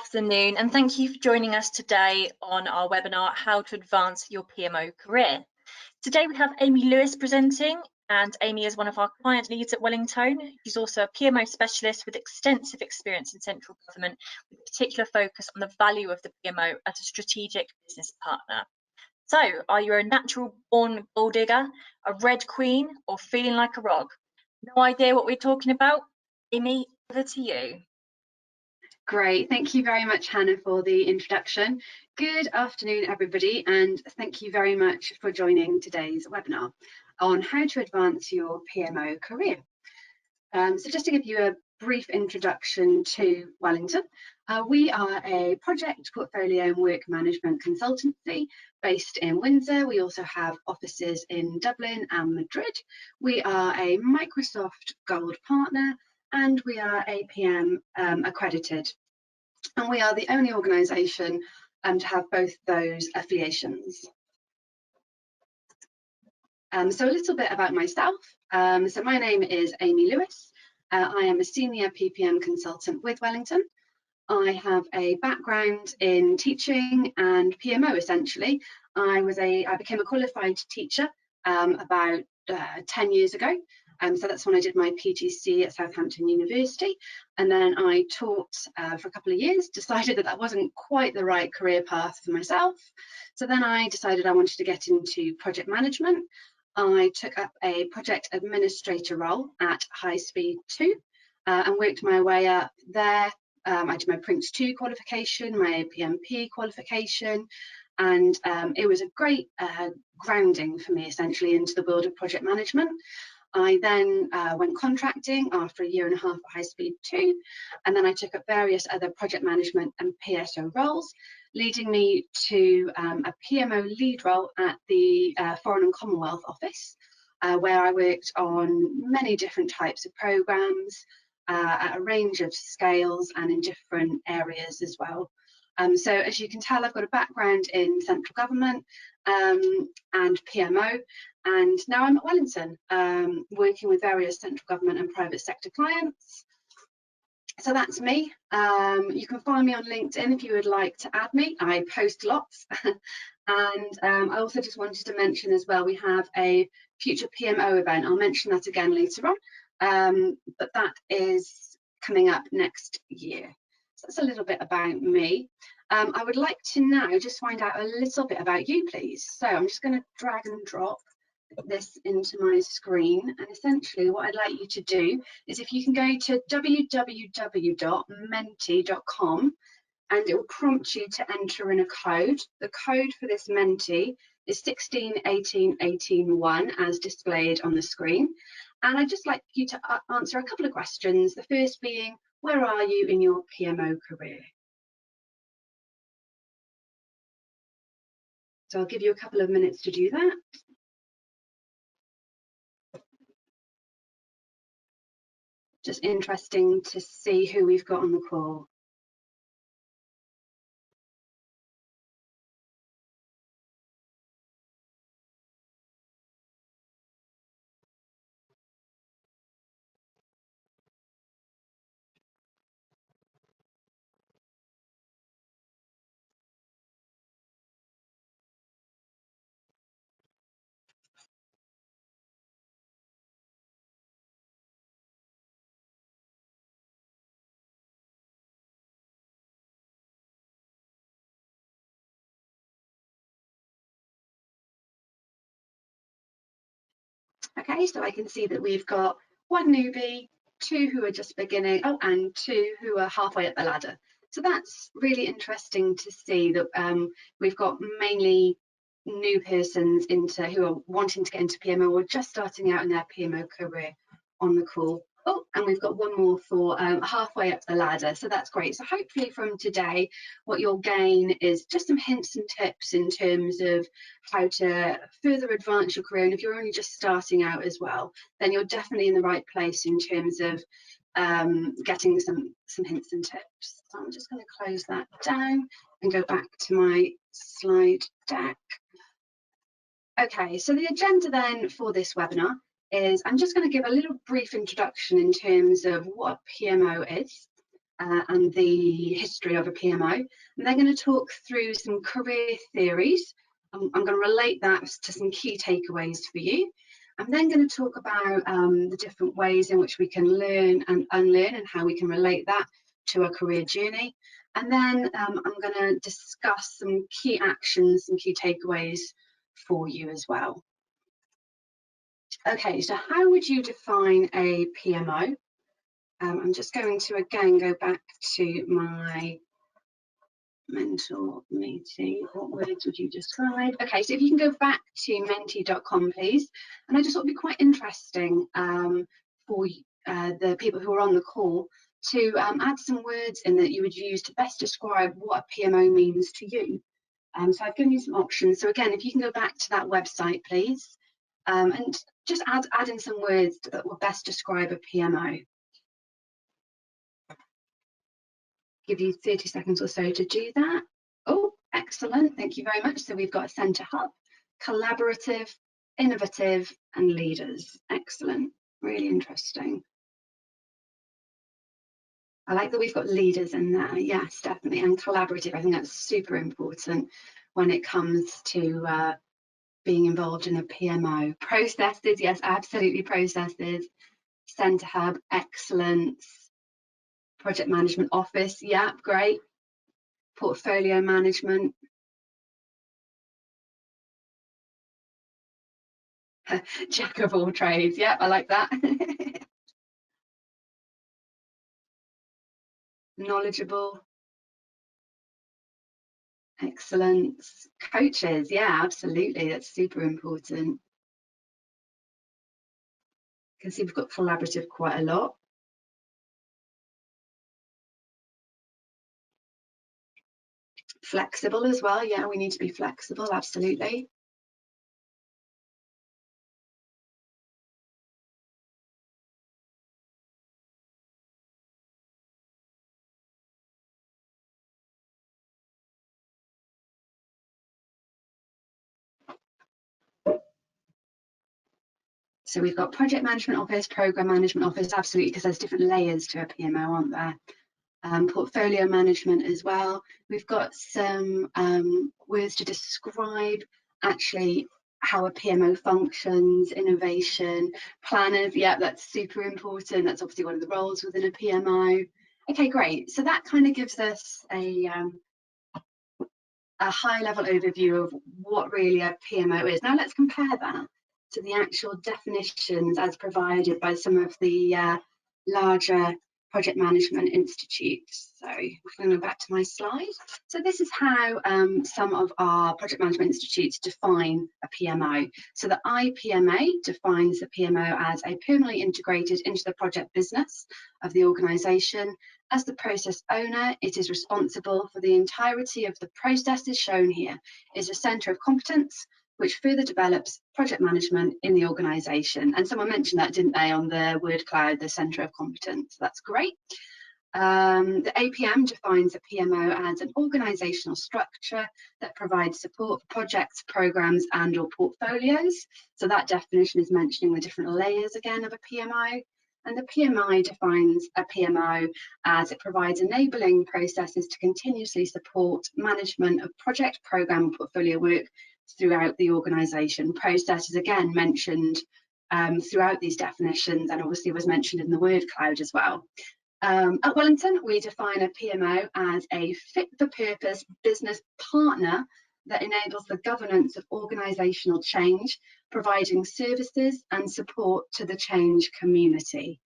afternoon, and thank you for joining us today on our webinar, How to Advance Your PMO Career. Today we have Amy Lewis presenting, and Amy is one of our client leads at Wellingtone. She's also a PMO specialist with extensive experience in central government, with a particular focus on the value of the PMO as a strategic business partner. So, are you a natural born gold digger, a red queen, or feeling like a rock? No idea what we're talking about? Amy, over to you. Great, thank you very much, Hannah, for the introduction. Good afternoon, everybody, and thank you very much for joining today's webinar on how to advance your PMO career. So just to give you a brief introduction to Wellington, we are a project, portfolio and work management consultancy based in Windsor. We also have offices in Dublin and Madrid. We are a Microsoft Gold partner, and we are APM accredited, and we are the only organisation to have both those affiliations. So a little bit about myself. So my name is Amy Lewis. I am a senior PPM consultant with Wellington. I have a background in teaching and PMO essentially. I became a qualified teacher about 10 years ago. So that's when I did my PGC at Southampton University, and then I taught for a couple of years, decided that wasn't quite the right career path for myself. So then I decided I wanted to get into project management. I took up a project administrator role at High Speed 2 and worked my way up there. I did my Prince 2 qualification, my PMP qualification, and it was a great grounding for me essentially into the world of project management. I then went contracting after a year and a half at High Speed 2, and then I took up various other project management and PSO roles, leading me to a PMO lead role at the Foreign and Commonwealth Office, where I worked on many different types of programmes at a range of scales and in different areas as well. So as you can tell, I've got a background in central government and PMO, and now I'm at Wellington, working with various central government and private sector clients. So that's me. You can find me on LinkedIn if you would like to add me. I post lots. And I also just wanted to mention as well, we have a future PMO event. I'll mention that again later on, but that is coming up next year. So that's a little bit about me. I would like to now just find out a little bit about you, please. So I'm just going to drag and drop this into my screen, and essentially what I'd like you to do is if you can go to www.menti.com, and it will prompt you to enter in a code. The code for this Menti is 1618181 as displayed on the screen, and I'd just like you to answer a couple of questions, the first being, where are you in your PMO career? So I'll give you a couple of minutes to do that. Just interesting to see who we've got on the call. Okay, so I can see that we've got one newbie, two who are just beginning, oh, and two who are halfway up the ladder. So that's really interesting to see that we've got mainly new persons who are wanting to get into PMO or just starting out in their PMO career on the call. Oh, and we've got one more for halfway up the ladder, so that's great. So hopefully from today, what you'll gain is just some hints and tips in terms of how to further advance your career. And if you're only just starting out as well, then you're definitely in the right place in terms of getting some hints and tips. So I'm just going to close that down and go back to my slide deck. Okay, so the agenda then for this webinar is I'm just going to give a little brief introduction in terms of what PMO is, and the history of a PMO. And they're going to talk through some career theories. I'm going to relate that to some key takeaways for you. I'm then going to talk about the different ways in which we can learn and unlearn and how we can relate that to a career journey. And then I'm going to discuss some key actions, some key takeaways for you as well. Okay, so how would you define a PMO? I'm just going to again go back to my mentor meeting. What words would you describe? Okay, so if you can go back to menti.com, please. And I just thought it'd be quite interesting for the people who are on the call to add some words in that you would use to best describe what a PMO means to you. So I've given you some options. So again, if you can go back to that website, please, and just add in some words that will best describe a PMO. Give you 30 seconds or so to do that. Oh, excellent. Thank you very much. So we've got a centre hub, collaborative, innovative, and leaders. Excellent. Really interesting. I like that we've got leaders in there. Yes, definitely. And collaborative. I think that's super important when it comes to being involved in a PMO. Processes. Yes, absolutely. Processes. Centre hub. Excellence. Project management office. Yeah, great. Portfolio management. Jack of all trades. Yep, I like that. Knowledgeable. Excellence. Coaches. Yeah, absolutely. That's super important. You can see we've got collaborative quite a lot. Flexible as well. Yeah, we need to be flexible. Absolutely. So we've got project management office, program management office, absolutely, because there's different layers to a PMO, aren't there? Portfolio management as well. We've got some words to describe actually how a PMO functions, innovation, planners. Yeah, that's super important. That's obviously one of the roles within a PMO. Okay, great. So that kind of gives us a high-level overview of what really a PMO is. Now let's compare that to the actual definitions as provided by some of the larger project management institutes. So I'm going to go back to my slide. So this is how some of our project management institutes define a PMO. So the IPMA defines the PMO as a permanently integrated into the project business of the organisation. As the process owner, it is responsible for the entirety of the processes shown here. It is a centre of competence which further develops project management in the organisation. And someone mentioned that, didn't they, on the word cloud, the centre of competence. That's great. The APM defines a PMO as an organisational structure that provides support for projects, programmes and or portfolios. So that definition is mentioning the different layers again of a PMO. And the PMI defines a PMO as it provides enabling processes to continuously support management of project, programme and portfolio work throughout the organisation. Process is again mentioned throughout these definitions and obviously was mentioned in the word cloud as well. At Wellington, we define a PMO as a fit-for-purpose business partner that enables the governance of organisational change, providing services and support to the change community.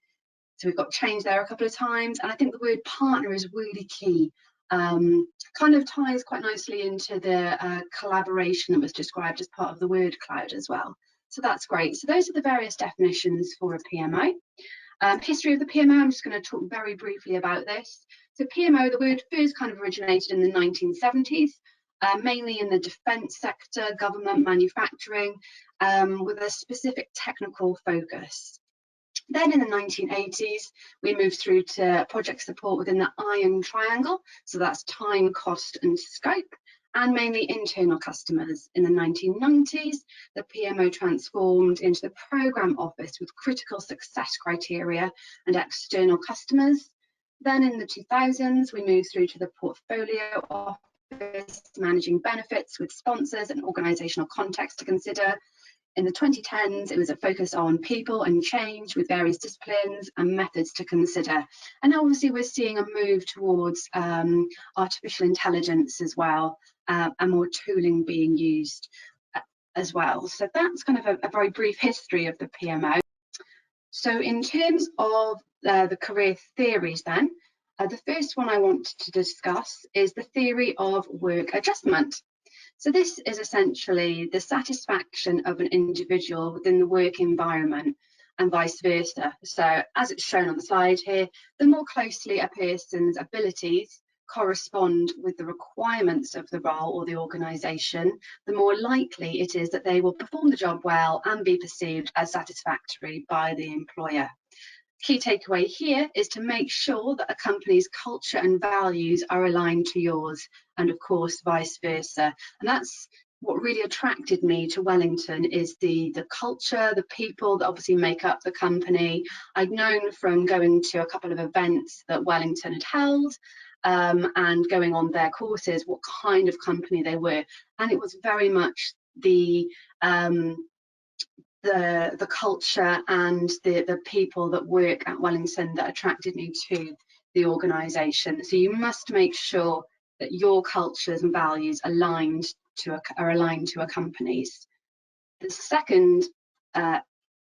So we've got change there a couple of times, and I think the word partner is really key. Kind of ties quite nicely into the collaboration that was described as part of the word cloud as well. So that's great. So those are the various definitions for a PMO. History of the PMO, I'm just going to talk very briefly about this. So PMO, the word first kind of originated in the 1970s, mainly in the defence sector, government, manufacturing, with a specific technical focus. Then in the 1980s, we moved through to project support within the iron triangle. So that's time, cost and scope, and mainly internal customers. In the 1990s, the PMO transformed into the programme office with critical success criteria and external customers. Then in the 2000s, we moved through to the portfolio office, managing benefits with sponsors and organisational context to consider. In the 2010s, it was a focus on people and change with various disciplines and methods to consider. And obviously we're seeing a move towards artificial intelligence as well, and more tooling being used as well. So that's kind of a very brief history of the PMO. So in terms of the career theories then, the first one I want to discuss is the theory of work adjustment. So this is essentially the satisfaction of an individual within the work environment and vice versa. So as it's shown on the slide here, the more closely a person's abilities correspond with the requirements of the role or the organisation, the more likely it is that they will perform the job well and be perceived as satisfactory by the employer. Key takeaway here is to make sure that a company's culture and values are aligned to yours, and of course vice versa. And that's what really attracted me to Wellington, is the culture, the people that obviously make up the company. I'd known from going to a couple of events that Wellington had held and going on their courses what kind of company they were, and it was very much the culture and the people that work at Wellington that attracted me to the organisation. So you must make sure that your cultures and values are aligned to a company's. The second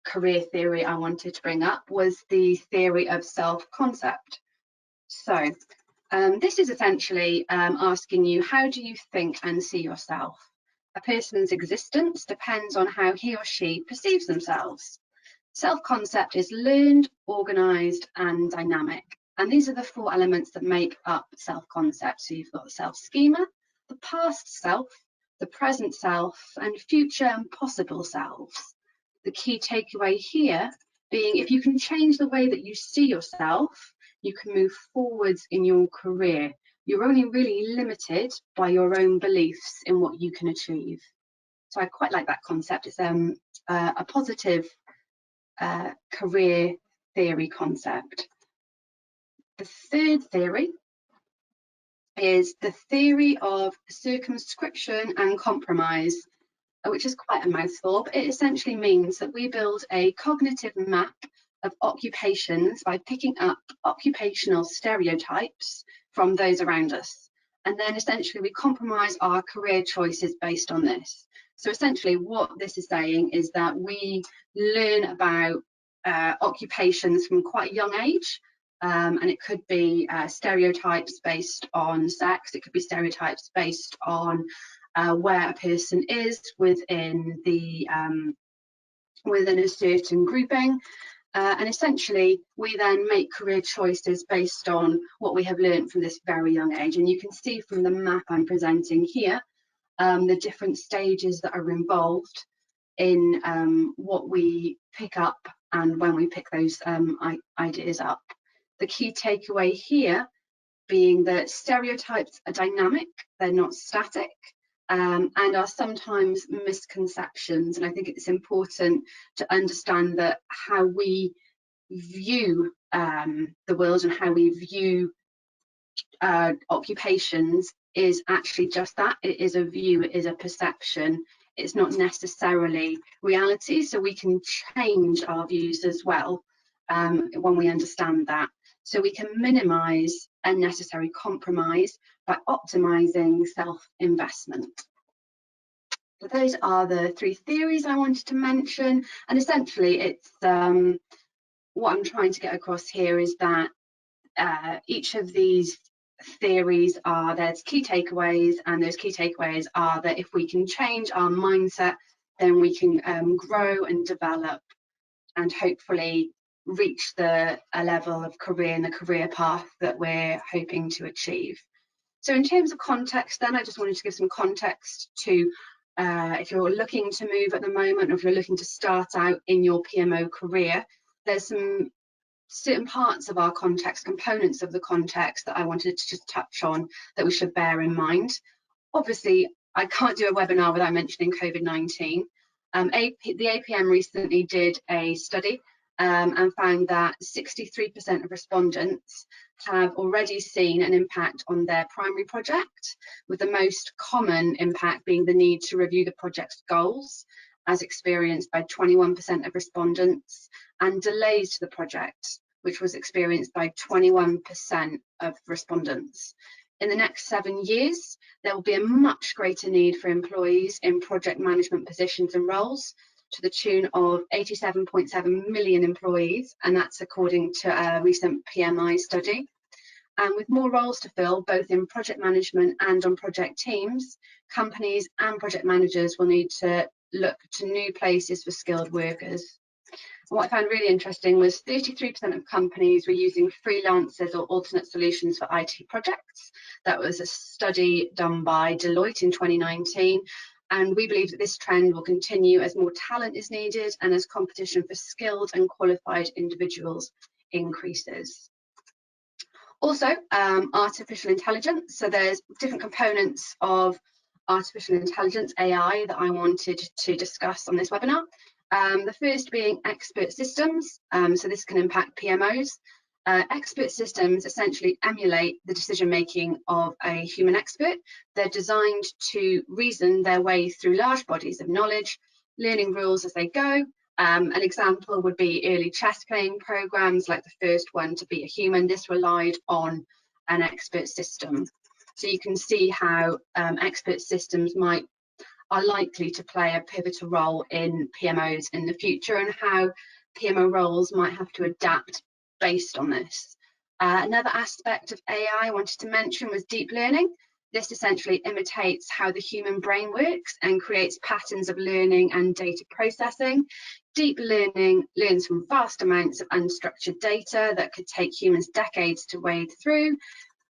career theory I wanted to bring up was the theory of self-concept. So this is essentially asking you, how do you think and see yourself? A person's existence depends on how he or she perceives themselves. Self-concept is learned, organised and dynamic. And these are the four elements that make up self-concept. So you've got the self-schema, the past self, the present self and future and possible selves. The key takeaway here being, if you can change the way that you see yourself, you can move forwards in your career. You're only really limited by your own beliefs in what you can achieve. So I quite like that concept. It's a positive career theory concept. The third theory is the theory of circumscription and compromise, which is quite a mouthful, but it essentially means that we build a cognitive map of occupations by picking up occupational stereotypes from those around us. And then essentially we compromise our career choices based on this. So essentially what this is saying is that we learn about occupations from quite a young age, and it could be stereotypes based on sex, it could be stereotypes based on where a person is within a certain grouping. And essentially we then make career choices based on what we have learned from this very young age. And you can see from the map I'm presenting here the different stages that are involved in what we pick up and when we pick those ideas up. The key takeaway here being that stereotypes are dynamic, they're not static, and are sometimes misconceptions. And I think it's important to understand that how we view the world and how we view occupations is actually just that. It is a view, it is a perception. It's not necessarily reality, so we can change our views as well when we understand that. So we can minimise unnecessary compromise by optimising self-investment. So those are the three theories I wanted to mention, and essentially it's what I'm trying to get across here is that each of these theories there's key takeaways, and those key takeaways are that if we can change our mindset, then we can grow and develop and hopefully reach a level of career and the career path that we're hoping to achieve. So in terms of context then, I just wanted to give some context to if you're looking to move at the moment, or if you're looking to start out in your PMO career, there's some certain parts of our context, components of the context that I wanted to just touch on that we should bear in mind. Obviously, I can't do a webinar without mentioning COVID-19. The APM recently did a study and found that 63% of respondents have already seen an impact on their primary project, with the most common impact being the need to review the project's goals, as experienced by 21% of respondents, and delays to the project, which was experienced by 21% of respondents. In the next 7 years, there will be a much greater need for employees in project management positions and roles, to the tune of 87.7 million employees, and that's according to a recent PMI study. And with more roles to fill, both in project management and on project teams, companies and project managers will need to look to new places for skilled workers. What I found really interesting was 33% of companies were using freelancers or alternate solutions for IT projects. That was a study done by Deloitte in 2019. And we believe that this trend will continue as more talent is needed and as competition for skilled and qualified individuals increases. Also, artificial intelligence. So there's different components of artificial intelligence, AI, that I wanted to discuss on this webinar. The first being expert systems. So this can impact PMOs. Expert systems essentially emulate the decision-making of a human expert. They're designed to reason their way through large bodies of knowledge, learning rules as they go. An example would be early chess playing programs, like the first one to beat a human. This relied on an expert system. So you can see how expert systems are likely to play a pivotal role in PMOs in the future, and how PMO roles might have to adapt based on this. Another aspect of AI I wanted to mention was deep learning. This essentially imitates how the human brain works and creates patterns of learning and data processing. Deep learning learns from vast amounts of unstructured data that could take humans decades to wade through.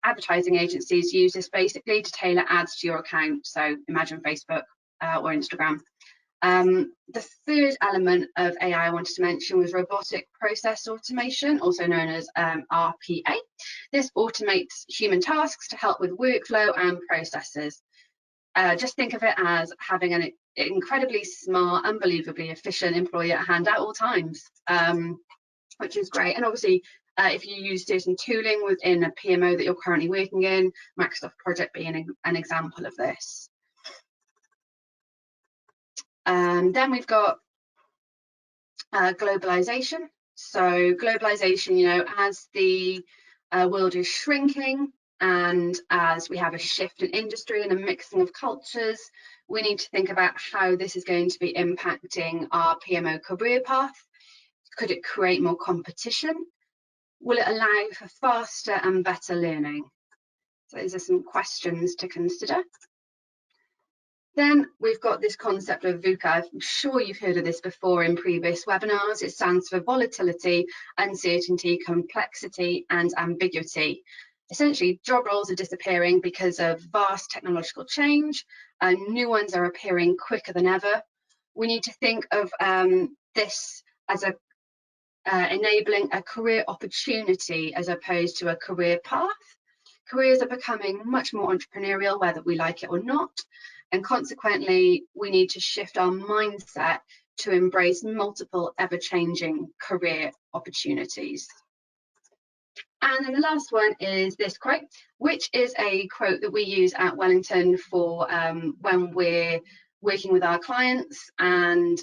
Advertising agencies use this basically to tailor ads to your account. So imagine Facebook or Instagram. The third element of AI I wanted to mention was robotic process automation, also known as RPA. This automates human tasks to help with workflow and processes. Just think of it as having an incredibly smart, unbelievably efficient employee at hand at all times, which is great. And obviously, if you use certain tooling within a PMO that you're currently working in, Microsoft Project being an example of this. Then we've got globalization. So globalization, as the world is shrinking and as we have a shift in industry and a mixing of cultures, we need to think about how this is going to be impacting our PMO career path. Could it create more competition? Will it allow for faster and better learning? So these are some questions to consider. Then we've got this concept of VUCA. I'm sure you've heard of this before in previous webinars. It stands for volatility, uncertainty, complexity, and ambiguity. Essentially, job roles are disappearing because of vast technological change, and new ones are appearing quicker than ever. We need to think of this as enabling a career opportunity as opposed to a career path. Careers are becoming much more entrepreneurial, whether we like it or not. And consequently, we need to shift our mindset to embrace multiple ever-changing career opportunities. And then the last one is this quote, which is a quote that we use at Wellington for when we're working with our clients and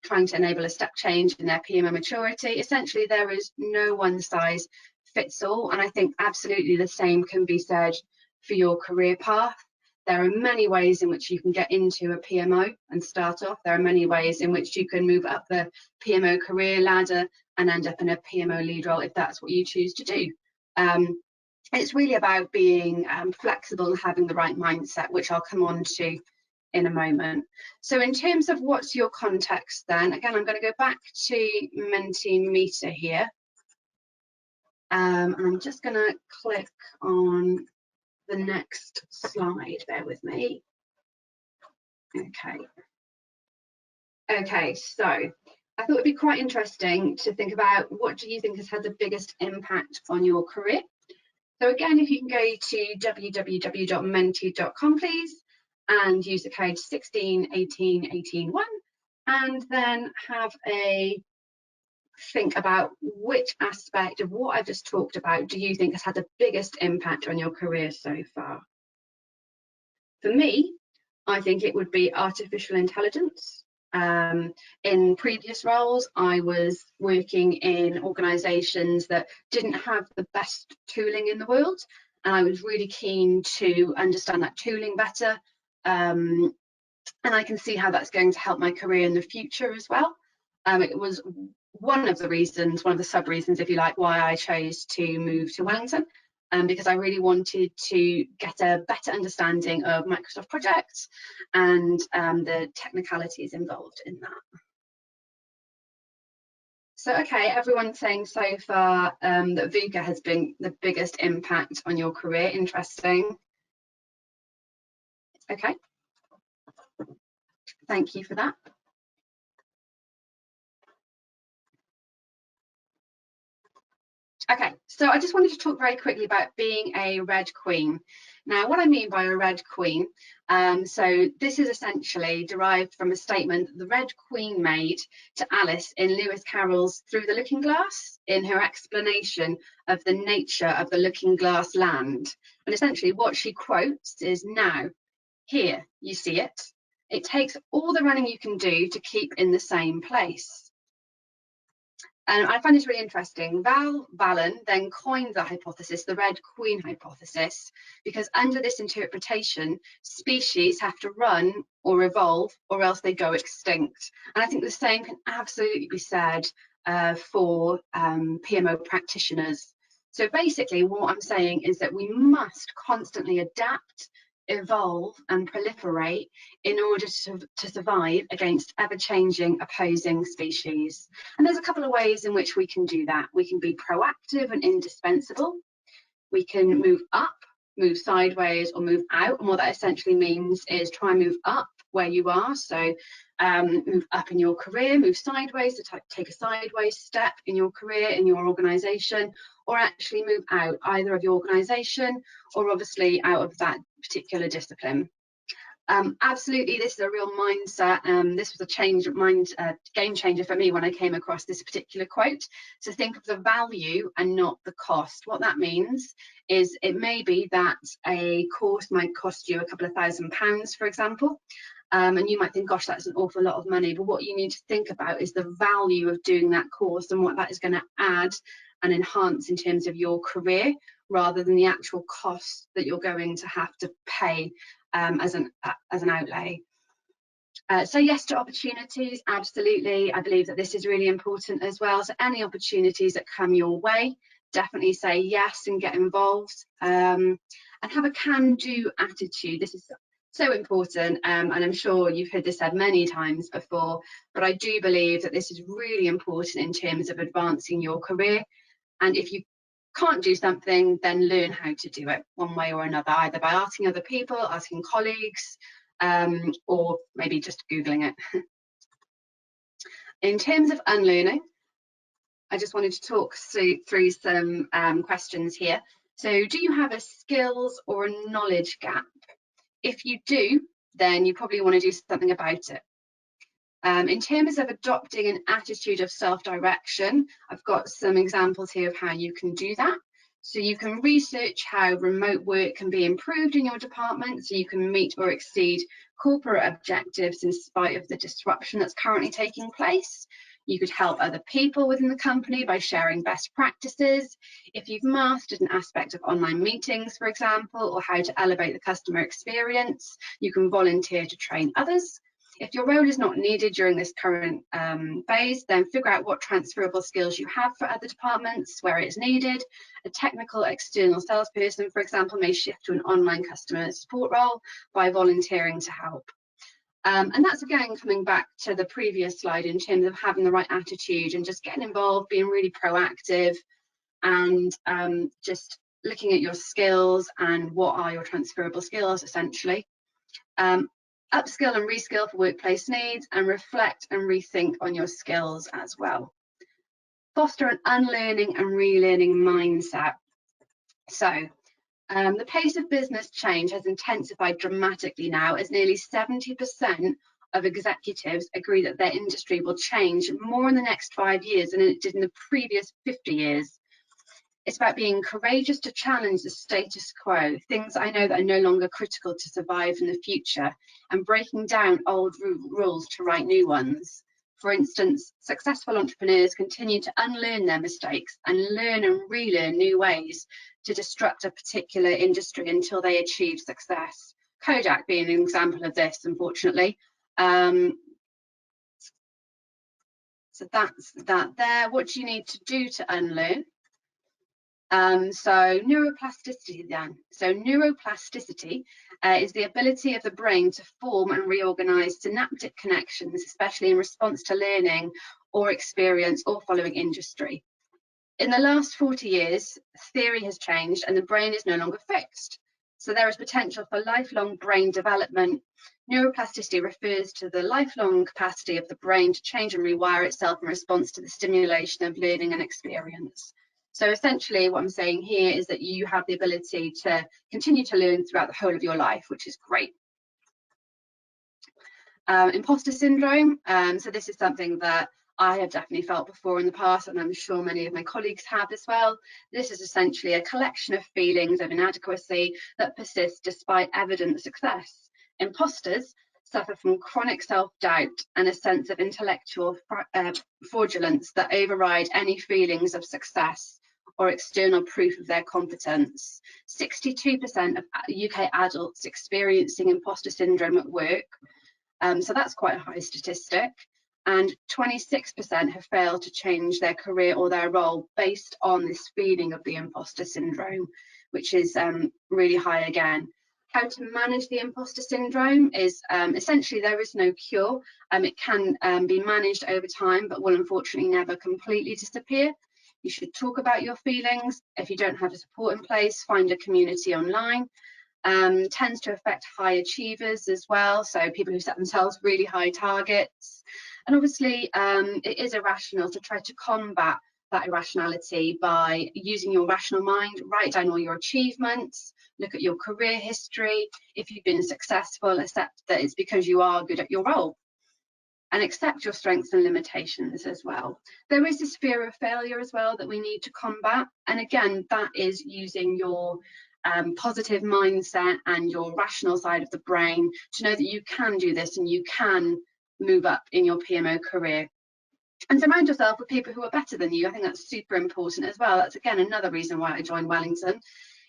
trying to enable a step change in their PMO maturity. Essentially, there is no one size fits all, and I think absolutely the same can be said for your career path. There are many ways in which you can get into a PMO and start off. There are many ways in which you can move up the PMO career ladder and end up in a PMO lead role if that's what you choose to do. It's really about being flexible and having the right mindset, which I'll come on to in a moment. So in terms of what's your context then, again, I'm going to go back to Mentimeter here. And I'm just going to click on the next slide, bear with me. Okay, so I thought it'd be quite interesting to think about what do you think has had the biggest impact on your career. So again, if you can go to www.menti.com please and use the code 1618181 and then have a think about which aspect of what I've just talked about do you think has had the biggest impact on your career so far? For me, I think it would be artificial intelligence. In previous roles, I was working in organisations that didn't have the best tooling in the world, and I was really keen to understand that tooling better. And I can see how that's going to help my career in the future as well. It was one of the sub-reasons, if you like, why I chose to move to Wellington, because I really wanted to get a better understanding of Microsoft projects and the technicalities involved in that. So, okay, everyone's saying so far that VUCA has been the biggest impact on your career. Interesting. Okay. Thank you for that. Okay, so I just wanted to talk very quickly about being a Red Queen. Now, what I mean by a Red Queen, so this is essentially derived from a statement that the Red Queen made to Alice in Lewis Carroll's Through the Looking Glass, in her explanation of the nature of the looking glass land. And essentially what she quotes is, "Now, here, you see it. It takes all the running you can do to keep in the same place." And I find this really interesting. Val Ballen then coined the hypothesis, the Red Queen hypothesis, because under this interpretation, species have to run or evolve or else they go extinct. And I think the same can absolutely be said for PMO practitioners. So basically what I'm saying is that we must constantly adapt, evolve and proliferate in order to survive against ever-changing opposing species. And there's a couple of ways in which we can do that. We can be proactive and indispensable. We can move up, move sideways or move out, and what that essentially means is try and move up where you are. So move up in your career, move sideways to take a sideways step in your career, in your organisation, or actually move out either of your organisation or obviously out of that particular discipline. Absolutely, this is a real mindset. This was a game changer for me when I came across this particular quote. So think of the value and not the cost. What that means is it may be that a course might cost you a couple of £1,000s, for example, and you might think, gosh, that's an awful lot of money. But what you need to think about is the value of doing that course and what that is going to add and enhance in terms of your career, rather than the actual cost that you're going to have to pay as an outlay. So yes to opportunities, absolutely. I believe that this is really important as well. So any opportunities that come your way, definitely say yes and get involved, and have a can-do attitude. This is so important, and I'm sure you've heard this said many times before, but I do believe that this is really important in terms of advancing your career. And if you can't do something, then learn how to do it one way or another, either by asking other people, asking colleagues, or maybe just Googling it. In terms of unlearning, I just wanted to talk through some questions here. So do you have a skills or a knowledge gap? If you do, then you probably want to do something about it. In terms of adopting an attitude of self-direction, I've got some examples here of how you can do that. So you can research how remote work can be improved in your department so you can meet or exceed corporate objectives in spite of the disruption that's currently taking place. You could help other people within the company by sharing best practices. If you've mastered an aspect of online meetings, for example, or how to elevate the customer experience, you can volunteer to train others. If your role is not needed during this current phase, then figure out what transferable skills you have for other departments where it's needed. A technical external salesperson, for example, may shift to an online customer support role by volunteering to help. And that's again coming back to the previous slide in terms of having the right attitude and just getting involved, being really proactive, and just looking at your skills and what are your transferable skills essentially. Upskill and reskill for workplace needs, and reflect and rethink on your skills as well. Foster an unlearning and relearning mindset. So the pace of business change has intensified dramatically now, as nearly 70% of executives agree that their industry will change more in the next 5 years than it did in the previous 50 years. It's about being courageous to challenge the status quo, things I know that are no longer critical to survive in the future, and breaking down old rules to write new ones. For instance, successful entrepreneurs continue to unlearn their mistakes and learn and relearn new ways to disrupt a particular industry until they achieve success. Kodak being an example of this, unfortunately. So that's that there. What do you need to do to unlearn? So neuroplasticity then. So neuroplasticity is the ability of the brain to form and reorganize synaptic connections, especially in response to learning or experience or following industry. In the last 40 years, theory has changed and the brain is no longer fixed. So there is potential for lifelong brain development. Neuroplasticity refers to the lifelong capacity of the brain to change and rewire itself in response to the stimulation of learning and experience. So essentially what I'm saying here is that you have the ability to continue to learn throughout the whole of your life, which is great. Imposter syndrome. So this is something that I have definitely felt before in the past, and I'm sure many of my colleagues have as well. This is essentially a collection of feelings of inadequacy that persist despite evident success. Imposters suffer from chronic self-doubt and a sense of intellectual fraudulence that override any feelings of success or external proof of their competence. 62% of UK adults experiencing imposter syndrome at work, so that's quite a high statistic, and 26% have failed to change their career or their role based on this feeling of the imposter syndrome, which is really high again. How to manage the imposter syndrome is essentially there is no cure. It can be managed over time, but will unfortunately never completely disappear. You should talk about your feelings. If you don't have a support in place, find a community online. Tends to affect high achievers as well, so people who set themselves really high targets. And obviously it is irrational to try to combat that irrationality by using your rational mind. Write down all your achievements, look at your career history. If you've been successful, accept that it's because you are good at your role, and accept your strengths and limitations as well. There is this fear of failure as well that we need to combat, and again that is using your positive mindset and your rational side of the brain to know that you can do this and you can move up in your PMO career. And surround yourself with people who are better than you. I think that's super important as well. That's again another reason why I joined Wellington,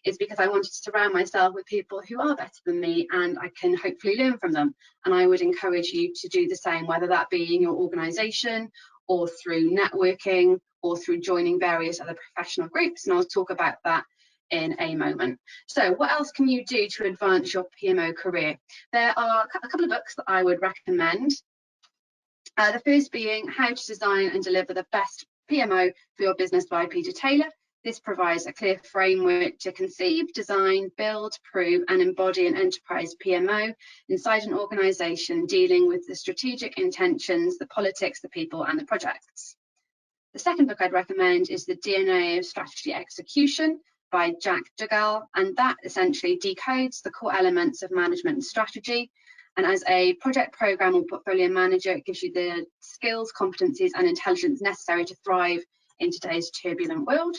is because I wanted to surround myself with people who are better than me and I can hopefully learn from them. And I would encourage you to do the same, whether that be in your organisation or through networking or through joining various other professional groups. And I'll talk about that in a moment. So what else can you do to advance your PMO career? There are a couple of books that I would recommend. The first being How to Design and Deliver the Best PMO for Your Business by Peter Taylor. This provides a clear framework to conceive, design, build, prove and embody an enterprise PMO inside an organisation, dealing with the strategic intentions, the politics, the people and the projects. The second book I'd recommend is The DNA of Strategy Execution by Jack Duggal, and that essentially decodes the core elements of management and strategy. And as a project, program or portfolio manager, it gives you the skills, competencies and intelligence necessary to thrive in today's turbulent world.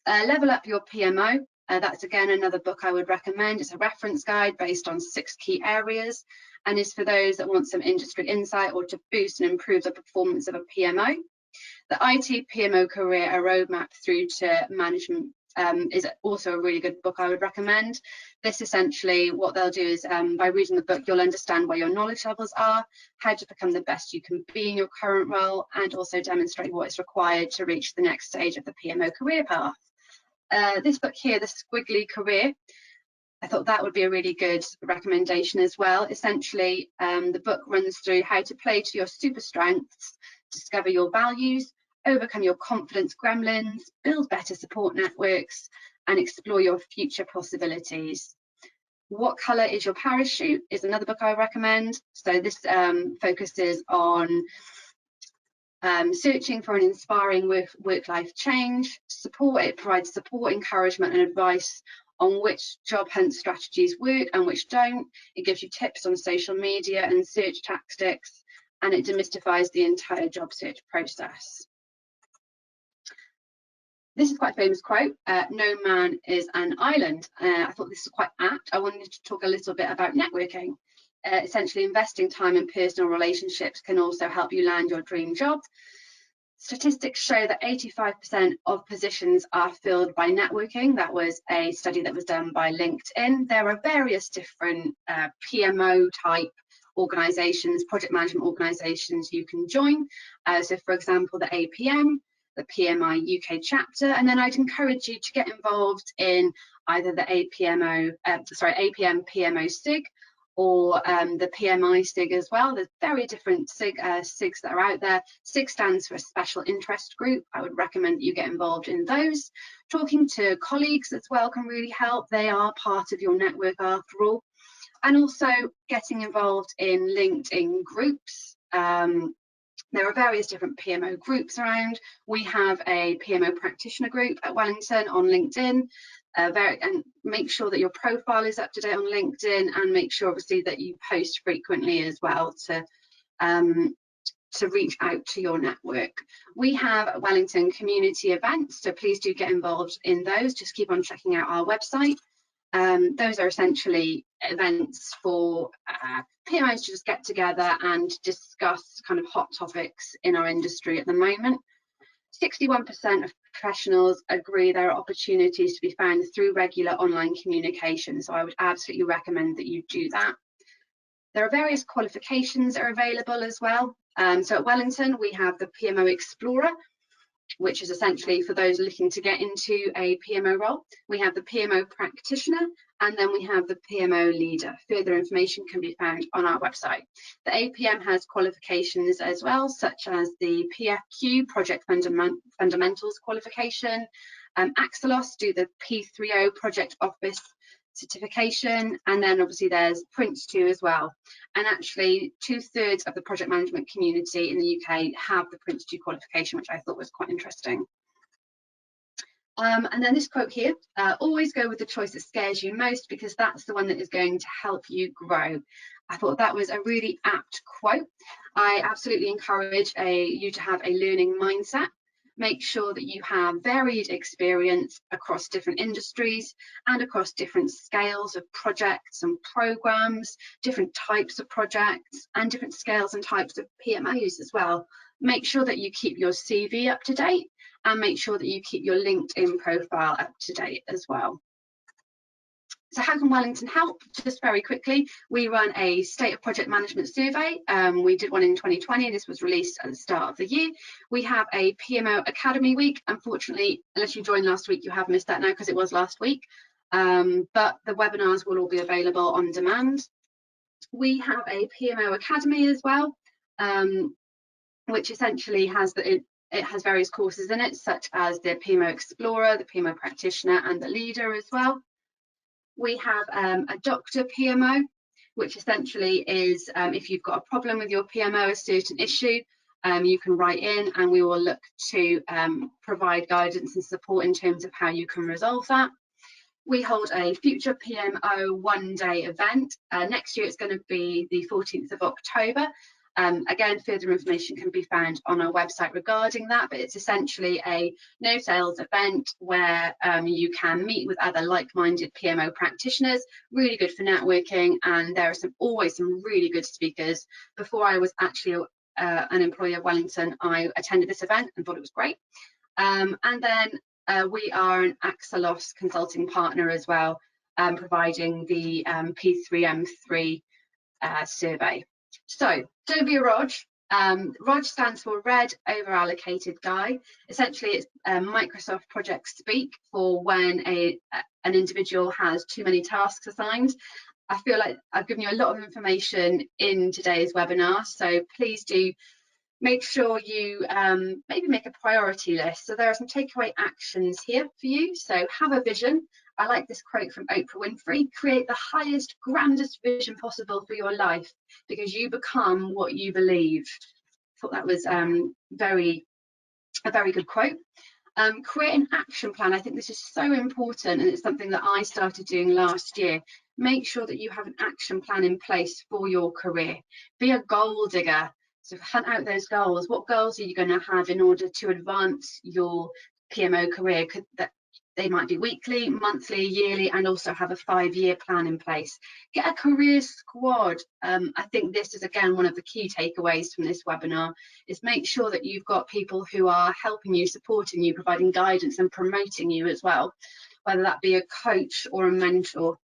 Level Up Your PMO. That's again another book I would recommend. It's a reference guide based on 6 key areas and is for those that want some industry insight or to boost and improve the performance of a PMO. The IT PMO Career, a roadmap through to management is also a really good book I would recommend. This essentially, what they'll do is by reading the book, you'll understand where your knowledge levels are, how to become the best you can be in your current role, and also demonstrate what is required to reach the next stage of the PMO career path. This book here, The Squiggly Career, I thought that would be a really good recommendation as well. Essentially, the book runs through how to play to your super strengths, discover your values, overcome your confidence gremlins, build better support networks, and explore your future possibilities. What Colour is Your Parachute is another book I recommend. So this focuses on searching for an inspiring work-life change. It provides support, encouragement and advice on which job hunt strategies work and which don't. It gives you tips on social media and search tactics, and it demystifies the entire job search process. This is quite a famous quote, no man is an island. I thought this was quite apt. I wanted to talk a little bit about networking. Essentially, investing time in personal relationships can also help you land your dream job. Statistics show that 85% of positions are filled by networking. That was a study that was done by LinkedIn. There are various different PMO type organisations, project management organisations you can join. So for example, the APM, the PMI UK chapter, and then I'd encourage you to get involved in either the APM PMO SIG or the PMI SIG as well. There's very different SIGs that are out there. SIG stands for a special interest group. I would recommend that you get involved in those. Talking to colleagues as well can really help. They are part of your network after all. And also getting involved in LinkedIn groups. There are various different PMO groups around. We have a PMO practitioner group at Wellington on LinkedIn. And make sure that your profile is up to date on LinkedIn, and make sure obviously that you post frequently as well to reach out to your network. We have Wellington community events, so please do get involved in those. Just keep on checking out our website. Those are essentially events for PMOs to just get together and discuss kind of hot topics in our industry at the moment. 61% of professionals agree there are opportunities to be found through regular online communication, so I would absolutely recommend that you do that. There are various qualifications that are available as well. So at Wellington, we have the PMO Explorer, which is essentially for those looking to get into a PMO role. We have the PMO Practitioner, and then we have the PMO Leader. Further information can be found on our website. The APM has qualifications as well, such as the PFQ, Project Fundamentals qualification. Axelos do the P3O, Project Office certification, and then obviously there's Prince 2 as well. And actually 2/3 of the project management community in the UK have the Prince 2 qualification, which I thought was quite interesting. And then this quote here, always go with the choice that scares you most, because that's the one that is going to help you grow. I thought that was a really apt quote. I absolutely encourage you to have a learning mindset. Make sure that you have varied experience across different industries and across different scales of projects and programs, different types of projects and different scales and types of PMOs as well. Make sure that you keep your CV up to date, and make sure that you keep your LinkedIn profile up to date as well. So how can Wellington help? Just very quickly, we run a state of project management survey. We did one in 2020. This was released at the start of the year. We have a PMO Academy week. Unfortunately, unless you joined last week, you have missed that now because it was last week. But the webinars will all be available on demand. We have a PMO Academy as well, which essentially has it has various courses in it, such as the PMO Explorer, the PMO Practitioner, and the Leader as well. We have a Doctor PMO, which essentially is if you've got a problem with your PMO, a certain issue, you can write in and we will look to provide guidance and support in terms of how you can resolve that. We hold a Future PMO one-day event. Next year it's going to be the 14th of October. Again, further information can be found on our website regarding that, but it's essentially a no sales event where you can meet with other like-minded PMO practitioners. Really good for networking, and there are always some really good speakers. Before I was actually an employee of Wellington, I attended this event and thought it was great. And then we are an Axelos consulting partner as well, providing the P3M3 survey. So don't be a ROG. ROG stands for Red Over Allocated Guy. Essentially, it's Microsoft Project Speak for when an individual has too many tasks assigned. I feel like I've given you a lot of information in today's webinar, so please do make sure you maybe make a priority list. So there are some takeaway actions here for you. So have a vision. I like this quote from Oprah Winfrey: create the highest, grandest vision possible for your life, because you become what you believe. I thought that was a very good quote. Create an action plan. I think this is so important, and it's something that I started doing last year. Make sure that you have an action plan in place for your career. Be a goal digger. So hunt out those goals. What goals are you going to have in order to advance your PMO career? They might be weekly, monthly, yearly, and also have a 5-year plan in place. Get a career squad. I think this is, again, one of the key takeaways from this webinar, is make sure that you've got people who are helping you, supporting you, providing guidance and promoting you as well, whether that be a coach or a mentor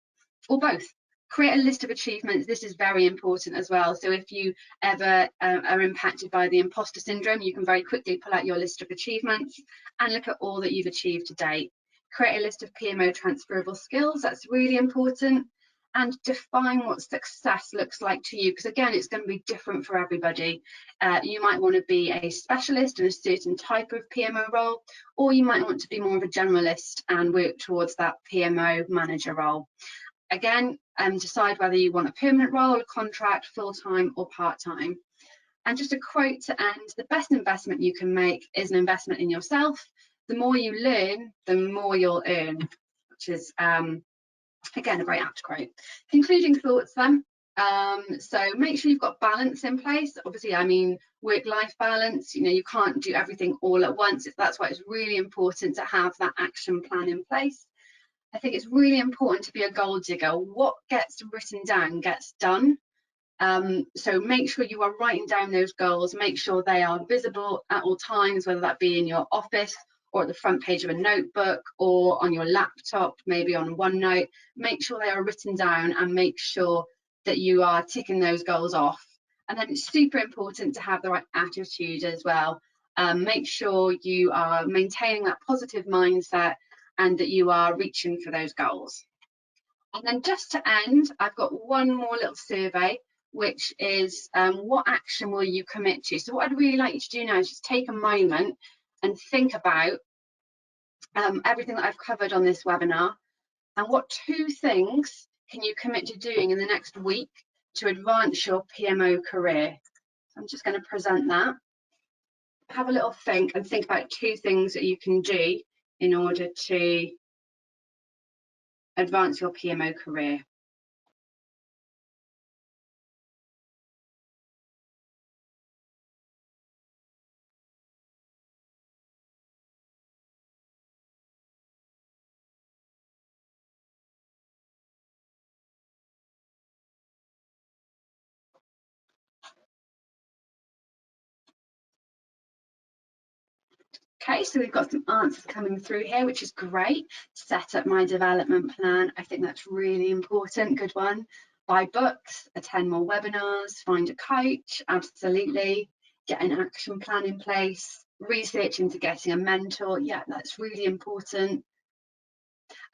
or both. Create a list of achievements. This is very important as well. So if you ever are impacted by the imposter syndrome, you can very quickly pull out your list of achievements and look at all that you've achieved to date. Create a list of PMO transferable skills. That's really important. And define what success looks like to you, because again, it's going to be different for everybody. You might want to be a specialist in a certain type of PMO role, or you might want to be more of a generalist and work towards that PMO manager role. Again, decide whether you want a permanent role, a contract, full-time or part-time. And just a quote to end: the best investment you can make is an investment in yourself. The more you learn, the more you'll earn, which is, again, a very apt quote. Concluding thoughts then. So make sure you've got balance in place. Obviously, I mean, work-life balance, you know, you can't do everything all at once. That's why it's really important to have that action plan in place. I think it's really important to be a goal digger. What gets written down gets done. So make sure you are writing down those goals. Make sure they are visible at all times, whether that be in your office or at the front page of a notebook or on your laptop, maybe on OneNote. Make sure they are written down and make sure that you are ticking those goals off. And then it's super important to have the right attitude as well. Make sure you are maintaining that positive mindset and that you are reaching for those goals. And then just to end, I've got one more little survey, which is what action will you commit to? So what I'd really like you to do now is just take a moment and think about everything that I've covered on this webinar, and what 2 things can you commit to doing in the next week to advance your PMO career. So I'm just going to present that. Have a little think and think about 2 things that you can do in order to advance your PMO career. Okay, so we've got some answers coming through here, which is great. Set up my development plan. I think that's really important. Good one. Buy books, attend more webinars, find a coach. Absolutely. Get an action plan in place. Research into getting a mentor. Yeah, that's really important.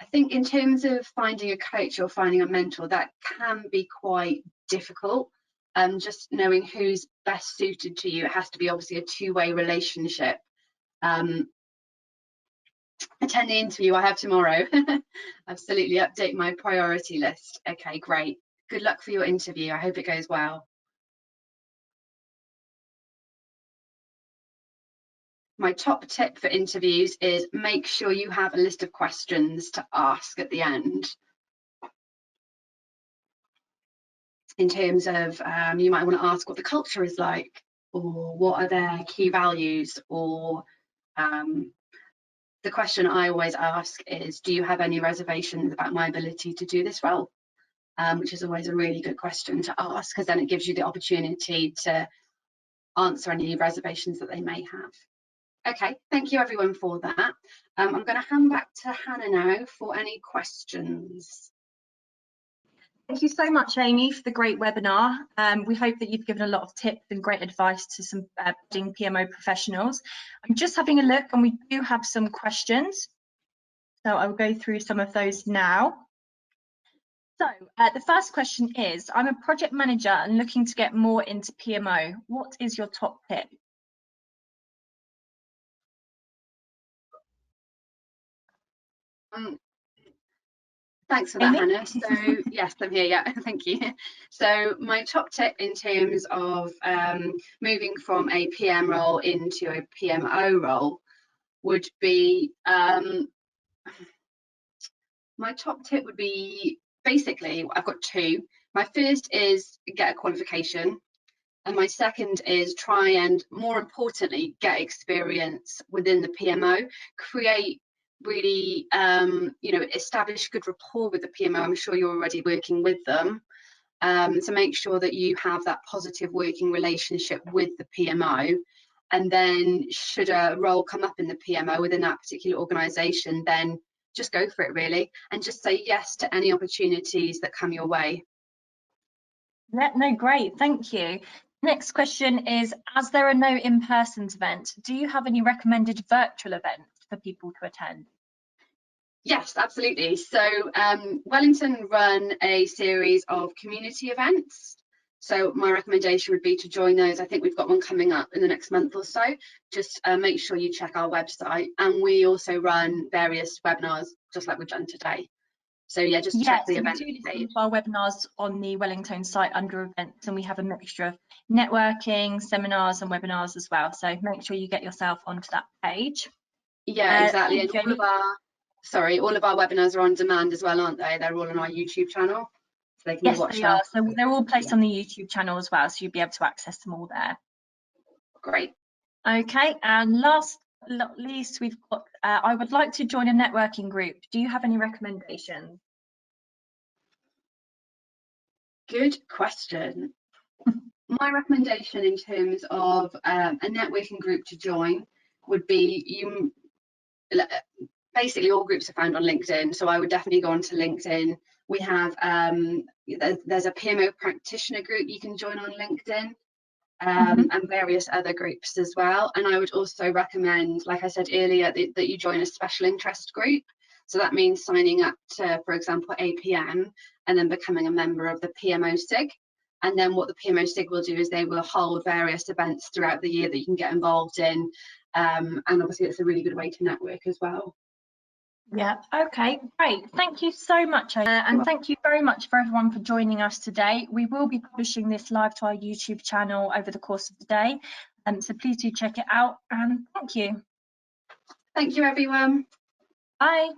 I think in terms of finding a coach or finding a mentor, that can be quite difficult. Just knowing who's best suited to you. It has to be obviously a 2-way relationship. Attend the interview I have tomorrow. Absolutely, update my priority list. Okay, great. Good luck for your interview. I hope it goes well. My top tip for interviews is make sure you have a list of questions to ask at the end. In terms of, you might want to ask what the culture is like, or what are their key values, or the question I always ask is, do you have any reservations about my ability to do this role? Which is always a really good question to ask, because then it gives you the opportunity to answer any reservations that they may have. Okay, thank you everyone for that. I'm going to hand back to Hannah now for any questions. Thank you so much, Amy, for the great webinar. We hope that you've given a lot of tips and great advice to some budding PMO professionals. I'm just having a look, and we do have some questions. So I'll go through some of those now. So the first question is, I'm a project manager and looking to get more into PMO. What is your top tip? Thanks for that, Hannah. So yes, I'm here. Yeah, thank you. So my top tip in terms of moving from a PM role into a PMO role, would be, my top tip would be, basically, I've got two. My first is get a qualification. And my second is try and, more importantly, get experience within the PMO, create really, establish good rapport with the PMO. I'm sure you're already working with them. So make sure that you have that positive working relationship with the PMO. And then should a role come up in the PMO within that particular organisation, then just go for it, really, and just say yes to any opportunities that come your way. Yeah, no, great, thank you. Next question is, as there are no in-person events, do you have any recommended virtual events for people to attend? Yes, absolutely. So Wellington run a series of community events. So my recommendation would be to join those. I think we've got one coming up in the next month or so. Just make sure you check our website. And we also run various webinars, just like we've done today. So yeah, just check the event page. We do our webinars on the Wellingtone site under events, and we have a mixture of networking, seminars and webinars as well. So make sure you get yourself onto that page. Yeah, exactly. And all of our webinars are on demand as well, aren't they? They're all on our YouTube channel. So they can be watched. Yes, they are. So they're all placed on the YouTube channel as well, so you'll be able to access them all there. Great. Okay, and last but not least, we've got, I would like to join a networking group. Do you have any recommendations? Good question. My recommendation in terms of a networking group to join would be, basically all groups are found on LinkedIn, so I would definitely go onto LinkedIn. We have there's a PMO practitioner group you can join on LinkedIn, and various other groups as well. And I would also recommend, like I said earlier, that you join a special interest group. So that means signing up to, for example, APM, and then becoming a member of the PMO SIG. And then what the PMO SIG will do is they will hold various events throughout the year that you can get involved in. And obviously it's a really good way to network as well. Yeah, okay, great. Thank you so much. And thank you very much for everyone for joining us today. We will be publishing this live to our YouTube channel over the course of the day. So please do check it out, and thank you. Thank you, everyone. Bye.